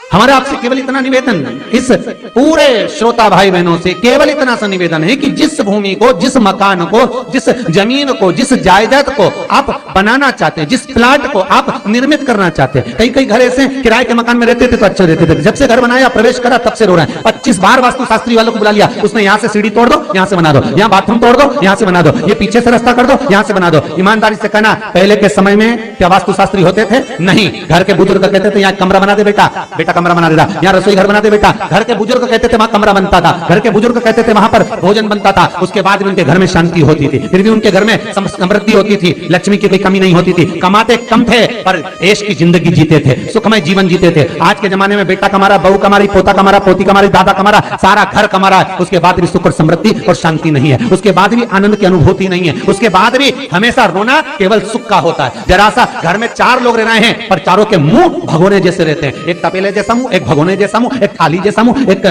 हमारे आपसे केवल इतना निवेदन, इस पूरे श्रोता भाई बहनों से केवल इतना सा निवेदन है कि जिस भूमि को, जिस मकान को, जिस जमीन को, जिस जायदाद को आप बनाना चाहते हैं, जिस प्लाट को आप निर्मित करना चाहते हैं, कई कई घर ऐसे किराए के मकान में रहते थे तो अच्छे रहते थे, जब से घर बनाया प्रवेश करा तब से रो रहे हैं। 25 बार वास्तुशास्त्री वालों को बुला लिया, उसने यहाँ से सीढ़ी तोड़ दो, यहाँ से बना दो, यहाँ बाथरूम तोड़ दो, यहाँ से बना दो, ये पीछे से रास्ता कर दो, यहाँ से बना दो। ईमानदारी से कहना, पहले के समय में क्या वास्तुशास्त्री होते थे? नहीं। घर के बुजुर्ग कहते थे यहाँ कमरा बना दे बेटा, बेटा कमरा बना देता, यहाँ रसोई घर बना दे बेटा। घर के बुजुर्ग कहते थे वहां कमरा बनता था, घर के बुजुर्ग कहते थे वहां पर भोजन बनता था। उसके बाद भी उनके घर में शांति होती थी, फिर भी उनके घर में समृद्धि होती थी, लक्ष्मी की कोई कमी नहीं होती थी। कमाते कम थे पर ऐश की जिंदगी जीते थे, सुखमय जीवन जीते थे। आज के जमाने में बेटा कमा रहा, बहू कमा रही, पोता कमा रहा, पोती कमा रही, दादा कमा रहा, सारा घर कमा रहा है, उसके बाद भी सुख और समृद्धि और शांति नहीं है, उसके बाद भी आनंद की अनुभूति नहीं है, उसके बाद भी हमेशा रोना केवल सुख का होता है। जरा सा घर में 4 लोग रह रहे हैं पर चारों के मुंह भगोने जैसे रहते हैं, एक तपेले जैसा मुंह, एक भगोने जैसा मुंह, एक थाली जैसा मुंह, एक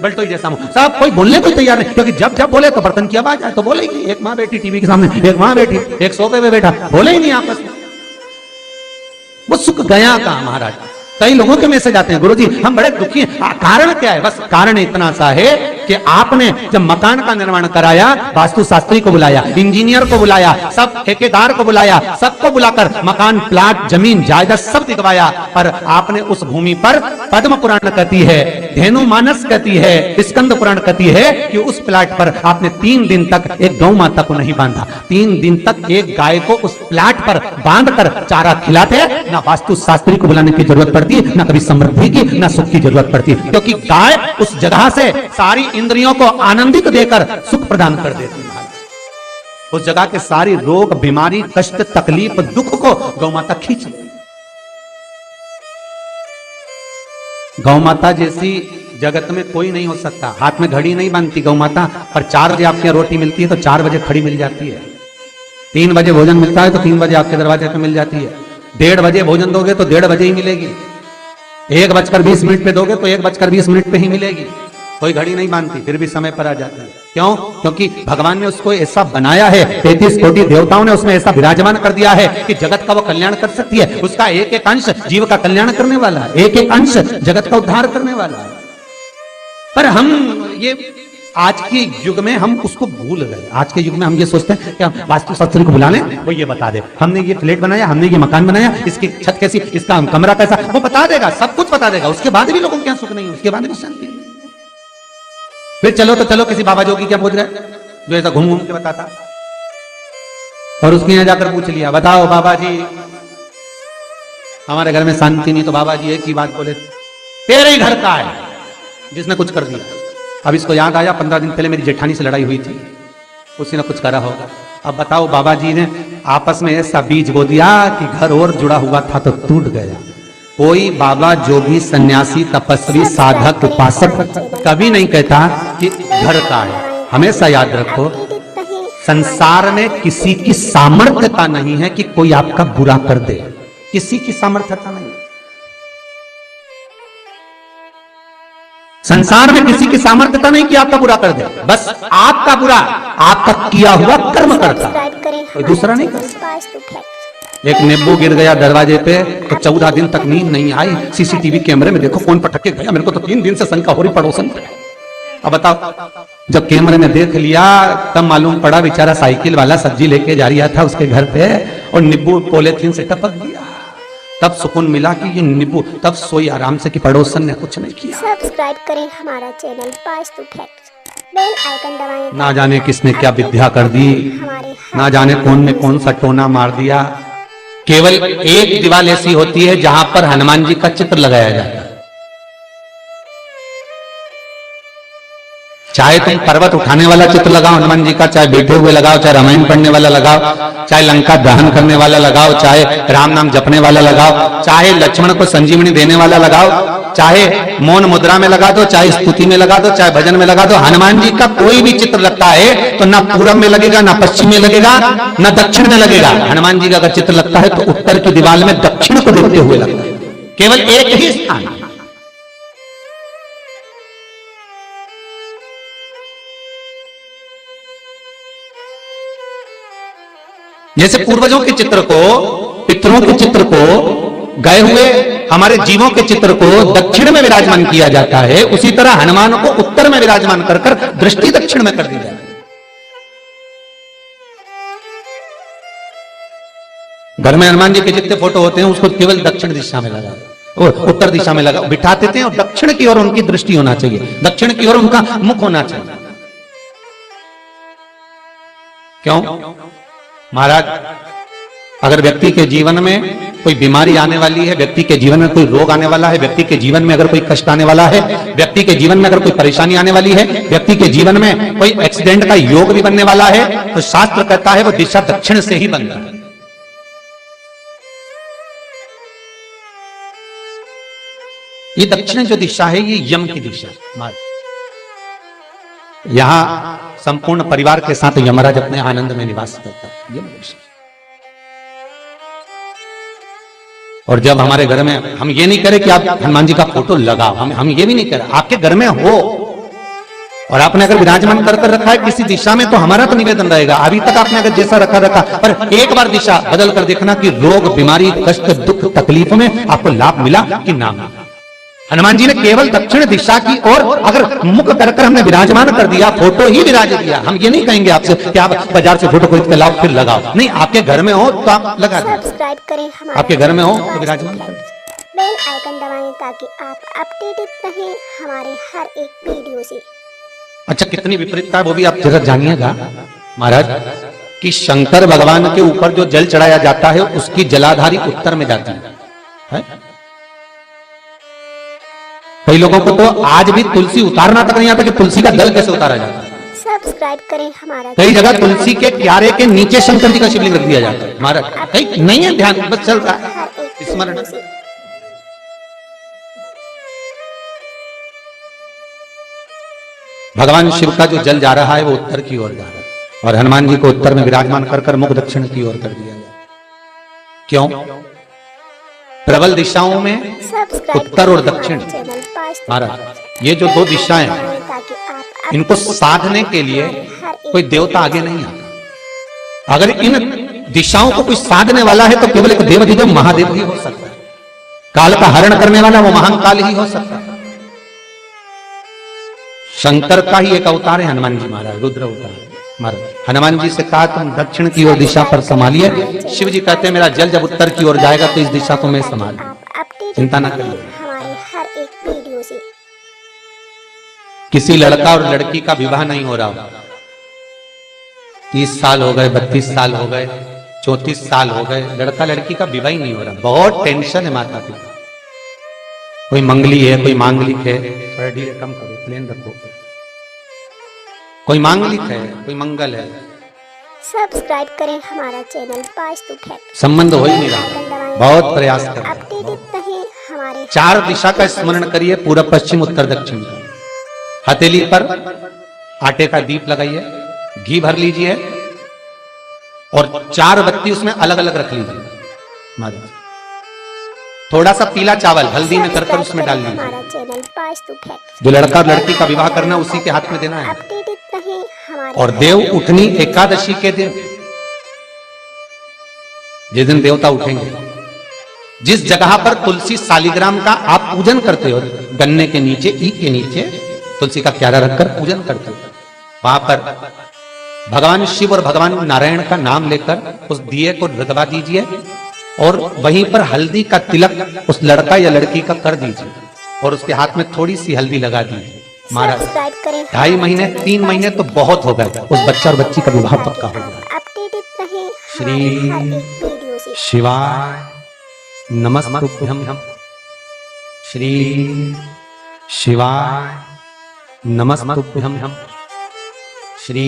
बल्टोई जैसा मुंह, सब कोई बोलने को तैयार नहीं, क्योंकि जब जब बोले तो बर्तन की आवाज आए तो बोलेगी। एक माँ बैठी टीवी के सामने, एक माँ बैठी, एक सोफे पे बैठा, बोले ही नहीं आपस में। वो सुख गया कहां महाराज? कई लोगों के मैसेज आते हैं, गुरुजी हम बड़े दुखी हैं, कारण क्या है? बस कारण इतना सा है कि आपने जब मकान का निर्माण कराया, वास्तुशास्त्री को बुलाया, इंजीनियर को बुलाया, सब ठेकेदार को बुलाया, सबको बुलाकर मकान, प्लाट, जमीन, जायदाद सब दिखवाया, पर आपने उस भूमि पर पद्म पुराण कहती है, धेनु मानस कहती है, स्कंद पुराण कहती है कि उस प्लाट पर आपने 3 दिन तक एक गौ माता को नहीं बांधा, 3 दिन तक एक गाय को उस प्लाट पर बांधकर चारा खिलाते। ना वास्तुशास्त्री को बुलाने की जरूरत पड़ती, ना कभी समृद्धि की, ना सुख की जरूरत पड़ती, क्योंकि गाय उस जगह से सारी इंद्रियों को आनंदित देकर सुख प्रदान कर देती है। उस जगह के सारी रोग, बीमारी, कष्ट, तकलीफ, दुख को गौ माता खींच लेती। गौ माता जैसी जगत में कोई नहीं हो सकता। हाथ में घड़ी नहीं बांधती गौ माता, पर 4 बजे आपके रोटी मिलती है तो 4 बजे खड़ी मिल जाती है। 3 बजे भोजन मिलता है तो 3 बजे आपके दरवाजे पे मिल जाती है। 1:30 बजे भोजन दोगे तो 1:30 बजे ही मिलेगी। 1:20 पे दोगे तो 1:20 पे ही मिलेगी। कोई घड़ी नहीं बांधती, फिर भी समय पर आ जाती है। क्यों? क्योंकि भगवान ने उसको ऐसा बनाया है, 33 कोटि देवताओं ने उसमें ऐसा विराजमान कर दिया है कि जगत का वो कल्याण कर सकती है। उसका एक एक अंश जीव का कल्याण करने वाला है, एक एक अंश जगत का उद्धार करने वाला है। पर हम ये आज के युग में हम उसको भूल गए। आज के युग में हम ये सोचते हैं कि हम वास्तुशास्त्री को बुला लें, वो ये बता दे, हमने ये फ्लैट बनाया, हमने ये मकान बनाया, इसकी छत कैसी, इसका कमरा कैसा, वो बता देगा, सब कुछ बता देगा। उसके बाद भी लोगों के यहाँ सुख नहीं, उसके बाद भी शांति नहीं। फिर चलो तो चलो किसी बाबा जोगी क्या पूछ रहे, जो ऐसा घूम घूम के बताता, और उसके यहाँ जाकर पूछ लिया, बताओ बाबा जी हमारे घर में शांति नहीं, तो बाबा जी एक ही बात बोले, तेरे ही घर का है जिसने कुछ कर दिया। अब इसको याद आया 15 दिन पहले मेरी जेठानी से लड़ाई हुई थी, उसी ने कुछ करा होगा। अब बताओ बाबा जी ने आपस में ऐसा बीज बो दिया कि घर और जुड़ा हुआ था तो टूट गया। कोई बाबा जोगी सन्यासी तपस्वी साधक उपासक कभी नहीं कहता कि घर का है। हमेशा याद रखो, संसार में किसी की सामर्थ्यता नहीं है कि कोई आपका बुरा कर दे, किसी की सामर्थ्यता नहीं। संसार में किसी की सामर्थ्यता नहीं कि आपका बुरा कर दे, बस आपका बुरा आपका किया हुआ कर्म करता, कोई दूसरा नहीं करता। एक नींबू गिर गया दरवाजे पे तो 14 दिन तक नींद नहीं आई, सीसीटीवी कैमरे में देखो कौन पटक के गया, मेरे को तो 3 दिन से शंका हो रही पड़ोसन पे। अब बताओ, जब कैमरे में देख लिया तब मालूम पड़ा बेचारा साइकिल वाला सब्जी लेके जा रहा था उसके घर पे और नींबू पॉलीथीन से टपक गया। तब सुकून मिला कि ये नींबू, तब सोई आराम से कि पड़ोसन ने कुछ नहीं किया। सब्सक्राइब करें हमारा channel Vastu facts, bell icon दबाएं। ना जाने किसने क्या विद्या कर दी, ना जाने कौन ने कौन सा टोना मार दिया। केवल एक दीवार ऐसी होती है जहां पर हनुमान जी का चित्र लगाया जाता है। चाहे तुम पर्वत उठाने वाला चित्र लगाओ हनुमान जी का, चाहे बैठे हुए लगाओ, चाहे रामायण पढ़ने वाला लगाओ, चाहे लंका दहन करने वाला लगाओ, चाहे राम नाम जपने वाला लगाओ, चाहे लक्ष्मण को संजीवनी देने वाला लगाओ, चाहे मौन मुद्रा में लगा दो, चाहे स्तुति में लगा दो, चाहे भजन में लगा दो। हनुमान जी का कोई भी चित्र लगता है तो ना पूरब में लगेगा, ना पश्चिम में लगेगा, ना दक्षिण में लगेगा। हनुमान जी का अगर चित्र लगता है तो उत्तर की दीवार में दक्षिण को देखते हुए लगता है, केवल एक ही स्थान। जैसे पूर्वजों के चित्र को, पितरों के चित्र को गए हुए हमारे जीवों के चित्र को दक्षिण में विराजमान किया जाता है, उसी तरह हनुमान को उत्तर में विराजमान कर कर दृष्टि दक्षिण में कर दी जाती है। घर में हनुमान जी के जितने फोटो होते हैं उसको केवल दक्षिण दिशा में लगा और उत्तर दिशा में लगा बिठा देते हैं और दक्षिण की ओर उनकी दृष्टि होना चाहिए, दक्षिण की ओर उनका मुख होना चाहिए। क्यों महाराज? अगर व्यक्ति के जीवन में कोई बीमारी आने वाली है, व्यक्ति के जीवन में कोई रोग आने वाला है, व्यक्ति के जीवन में अगर कोई कष्ट आने वाला है, व्यक्ति के जीवन में अगर कोई परेशानी आने वाली है, व्यक्ति के जीवन में कोई एक्सीडेंट का योग भी बनने वाला है, तो शास्त्र कहता है वो दिशा दक्षिण से ही बनता है। ये दक्षिण जो दिशा है ये यम की दिशा है। यहां संपूर्ण परिवार के साथ यमराज अपने आनंद में निवास करता है, यम दिशा। और जब हमारे घर में हम ये नहीं करें कि आप हनुमान जी का फोटो लगाओ, हम ये भी नहीं करें, आपके घर में हो और आपने अगर विराजमान कर रखा है किसी दिशा में तो हमारा तो निवेदन रहेगा, अभी तक आपने अगर जैसा रखा पर एक बार दिशा बदल कर देखना कि रोग बीमारी कष्ट दुख तकलीफ में आपको लाभ मिला कि ना मिला। हनुमान जी ने केवल दक्षिण दिशा की ओर अगर मुख कर हमने विराजमान कर दिया, फोटो ही विराज दिया। हम ये नहीं कहेंगे आपसे कि आप बाजार से फोटो खरीद के लाओ फिर लगाओ, नहीं, आपके घर में हो तो आप लगा दीजिए। सब्सक्राइब करें हमारे आपके घर में हो तो विराजमान करें, बेल आइकन दबाएं ताकि आप अपडेटेड रहें हमारे हर एक वीडियो से। अच्छा, कितनी विपरीतता है वो भी आप जरा जानिएगा महाराज कि शंकर भगवान के ऊपर जो जल चढ़ाया जाता है उसकी जलाधारी उत्तर में जाती है। कई लोगों को तो आज भी तुलसी उतारना तक नहीं आता कि तुलसी का दल कैसे उतारा जाता है। सब्सक्राइब करें हमारा। कई जगह तुलसी के क्यारे के नीचे शंकर जी का शिवलिंग रख दिया जाता है महाराज, कहीं नहीं है ध्यान, बस चल रहा है स्मरण। भगवान शिव का जो जल जा रहा है वो उत्तर की ओर जा रहा है और हनुमान जी को उत्तर में विराजमान कर मुख दक्षिण की ओर कर दिया गया। क्यों? प्रबल दिशाओं में उत्तर और दक्षिण महाराज, ये जो दो दिशाएं इनको साधने के लिए कोई देवता आगे नहीं आता। अगर इन दिशाओं को कोई साधने वाला है तो केवल एक देवाधिदेव महादेव ही हो सकता है। काल का हरण करने वाला वो महाकाल ही हो सकता है। शंकर का ही एक अवतार है हनुमान जी महाराज, रुद्र अवतार महाराज। हनुमान जी से कहा तुम दक्षिण की ओर दिशा पर संभालिए, शिव जी कहते हैं मेरा जल जब उत्तर की ओर जाएगा तो इस दिशा को मैं संभाल, चिंता ना करिए। हमारे हर एक वीडियो से किसी लड़का और लड़की का विवाह नहीं हो रहा, 30 साल हो गए, 32 साल हो गए, 34 साल हो गए, लड़का लड़की का विवाह ही नहीं हो रहा। बहुत टेंशन है माता पिता। कोई मंगली है, कोई मांगलिक है, थोड़ा ढीले कम करो, प्लेन रखो। कोई मांगलिक है, कोई मंगल है, सब्सक्राइब करें हमारा चैनल पास्तु फैक्ट। संबंध हो ही नहीं रहा, बहुत प्रयास कर। अपडेटेड रहें हमारे 4 दिशा का स्मरण करिए, पूर्व पश्चिम उत्तर दक्षिण। हथेली पर आटे का दीप लगाइए, घी भर लीजिए और 4 बत्ती उसमें अलग अलग रख लीजिए महाराज। थोड़ा सा पीला चावल हल्दी में कर उसमें डाल लीजिए। हमारा चैनल पास्तु फैक्ट। जो लड़का और लड़की का विवाह करना उसी के हाथ में देना है। अपडेटेड रहें हमारे और देव उठनी एकादशी के दिन, जिस दिन देवता उठेंगे, जिस जगह पर तुलसी सालिग्राम का आप पूजन करते हो, गन्ने के नीचे, ईख के नीचे तुलसी का क्यारा रखकर पूजन करते हो, वहां पर भगवान शिव और भगवान नारायण का नाम लेकर उस दिए को रगवा दीजिए और वहीं पर हल्दी का तिलक उस लड़का या लड़की का कर दीजिए और उसके हाथ में थोड़ी सी हल्दी लगा दीजिए महाराज। 2.5 महीने 3 महीने तो बहुत हो गए, उस बच्चा और बच्ची का विवाह पक्का हो गया। अपडेटेड रहें श्री हर एक वीडियो से। शिवाय नमस्तुभ्यं, श्री शिवाय नमस्तुभ्यं, श्री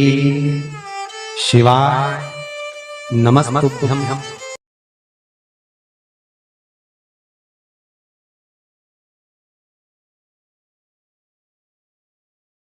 शिवाय नमस्तुभ्यं।